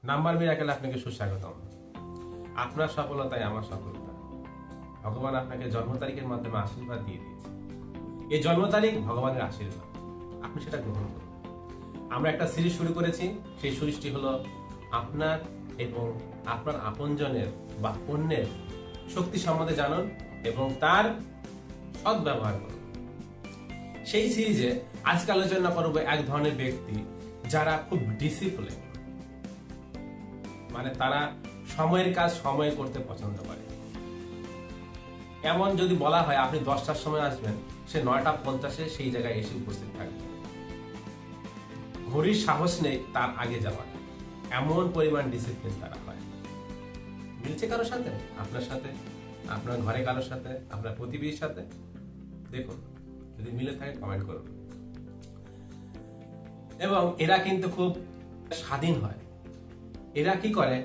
Number মিরাকেলে আপনাকে সুস্বাগতম। আপনার সফলতাই আমার সফলতা। ভগবান আপনাকে জন্ম তারিখের মাধ্যমে আশীর্বাদ দিয়ে দিয়েছে। এই জন্ম তারিখ ভগবানের আশীর্বাদ, আপনি সেটা গ্রহণ করুন। আমরা একটা সিরিজ শুরু করেছি, সেই সিরিজটি হলো আপনার এবং আপনার আপনজনের বা অন্যের শক্তি সম্বন্ধে জানুন এবং তার সদ্ব্যবহার করুন। সেই সিরিজে আজকে আলোচনা করব এক ধরনের ব্যক্তি যারা খুব ডিসিপ্লিন, মানে তারা সময়ের কাজ সময়ে করতে পছন্দ করে। এমন যদি বলা হয় আপনি 10টার সময় আসবেন, সে 9টা 50-এ সেই জায়গায় এসে উপস্থিত থাকবে। ঘড়ির সাহস নেই তার আগে যাওয়ার, এমন পরিমাণ ডিসিপ্লিন তারা হয়। মিলছে কারোর সাথে? আপনার সাথে, আপনার ঘরে কারোর সাথে, আপনার প্রতিবেশীর সাথে? দেখুন, যদি মিলে থাকে কমেন্ট করুন। এবং এরা কিন্তু খুব স্বাধীন হয়। এরা কি করে,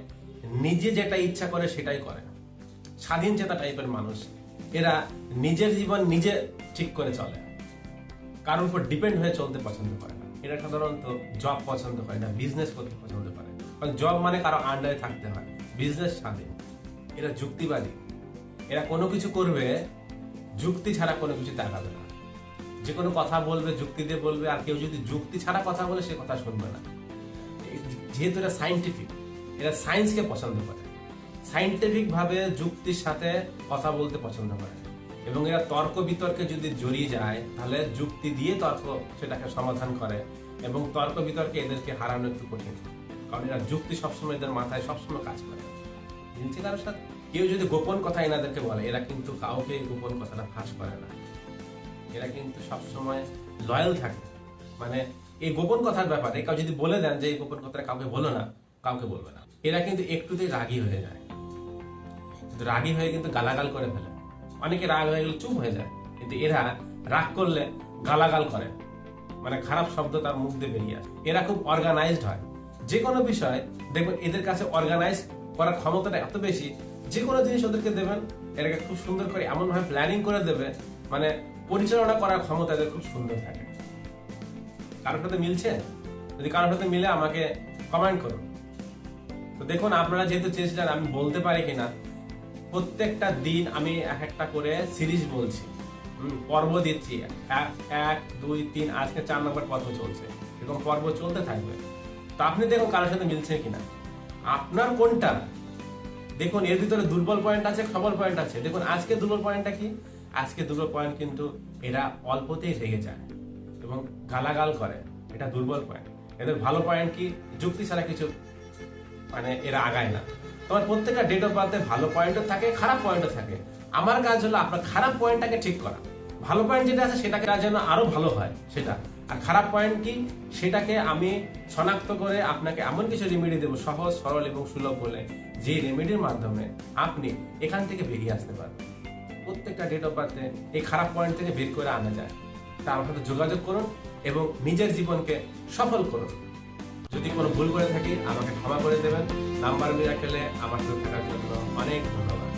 নিজে যেটা ইচ্ছা করে সেটাই করে। স্বাধীন চেতা টাইপের মানুষ এরা। নিজের জীবন নিজে ঠিক করে চলে, কারোর উপর ডিপেন্ড হয়ে চলতে পছন্দ করে না। এরা সাধারণত জব পছন্দ করে না, বিজনেস করতে পছন্দ করে। কারণ জব মানে কারো আন্ডারে থাকতে হয়, বিজনেস স্বাধীন। এরা যুক্তিবাদী। এরা কোনো কিছু করবে যুক্তি ছাড়া, কোনো কিছু তাকাবে না। যে কোনো কথা বলবে যুক্তি দিয়ে বলবে, আর কেউ যদি যুক্তি ছাড়া কথা বলে সে কথা শুনবে না। যেহেতু এরা সাইন্টিফিক, এরা সায়েন্সকে পছন্দ করে, সাইন্টিফিক ভাবে যুক্তির সাথে কথা বলতে পছন্দ করে। এবং এরা তর্ক বিতর্কে যদি জড়িয়ে যায় তাহলে যুক্তি দিয়ে তর্ক সেটাকে সমাধান করে। এবং তর্ক বিতর্কে এদেরকে হারানো একটু কঠিন, কারণ এরা যুক্তি সবসময় এদের মাথায় সবসময় কাজ করে। বুঝছি কারোর সাথে? কেউ যদি গোপন কথা এনাদেরকে বলে, এরা কিন্তু কাউকে গোপন কথাটা ফাঁস করে না। এরা কিন্তু সবসময় লয়াল থাকে। মানে এই গোপন কথার ব্যাপারে কেউ যদি বলে দেন যে এই গোপন কথাটা কাউকে বলো না, কাউকে বলবে না। এরা কিন্তু একটুতেই রাগী হয়ে যায়, কিন্তু রাগী হয়ে কিন্তু গালাগাল করে ফেলে। অনেকে রাগ হয়ে গেলে চুপ হয়ে যায়, কিন্তু এরা রাগ করলে গালাগাল করে, মানে খারাপ শব্দ তার মুখ দিয়ে বেরিয়ে আসে। এরা খুব অর্গানাইজড হয়। যে কোনো বিষয় দেখবেন এদের কাছে অর্গানাইজ করার ক্ষমতাটা এত বেশি, যে কোনো জিনিস ওদেরকে দেবেন এটাকে খুব সুন্দর করে এমন ভাবে প্ল্যানিং করে দেবে, মানে পরিচালনা করার ক্ষমতা এদের খুব সুন্দর থাকে। কারোর সাথে মিলছে? যদি কারোর সাথে মিলে আমাকে কমেন্ট করুন। তো দেখুন, আপনারা যেহেতু চেয়েছিলেন আমি বলতে পারি কিনা, প্রত্যেকটা দিন আমি এক একটা করে সিরিজ বলছি, পর্ব দিচ্ছি। 1, 2, 3, আজকে 4 নম্বর পর্ব চলছে। এরকম পর্ব চলতে থাকবে। তো আপনি দেখুন কারোর সাথে মিলছে কিনা, আপনার কোনটা। দেখুন এর ভিতরে দুর্বল পয়েন্ট আছে, সবল পয়েন্ট আছে। দেখুন আজকে দুর্বল পয়েন্টটা কি? আজকে দুর্বল পয়েন্ট কিন্তু এরা অল্পতেই রেগে যায় এবং গালাগাল করে, এটা দুর্বল পয়েন্ট। এদের ভালো পয়েন্ট কি? যুক্তি ছাড়া কিছু, মানে এরা আগায় না। তোমার প্রত্যেকটা ডেট অফ বার্থে ভালো পয়েন্টও থাকে, খারাপ পয়েন্টও থাকে। আমার কাজ হলো আপনার খারাপ পয়েন্টটাকে ঠিক করা। ভালো পয়েন্ট যেটা আছে সেটাকে যেন আরো ভালো হয় সেটা, আর খারাপ পয়েন্ট কি সেটাকে আমি শনাক্ত করে আপনাকে এমন কিছু রেমেডি দেবো, সহজ সরল এবং সুলভ বলে, যে রেমেডির মাধ্যমে আপনি এখান থেকে বেরিয়ে আসতে পারবেন। প্রত্যেকটা ডেট অফ বার্থে এই খারাপ পয়েন্ট থেকে বের করে আনা যায়। তা আমার সাথে যোগাযোগ করুন এবং নিজের জীবনকে সফল করুন। যদি কোনো ভুল করে থাকি আমাকে ক্ষমা করে দেবেন। নাম্বার মিরাকেলে আমার সাথে থাকার জন্য অনেক ধন্যবাদ।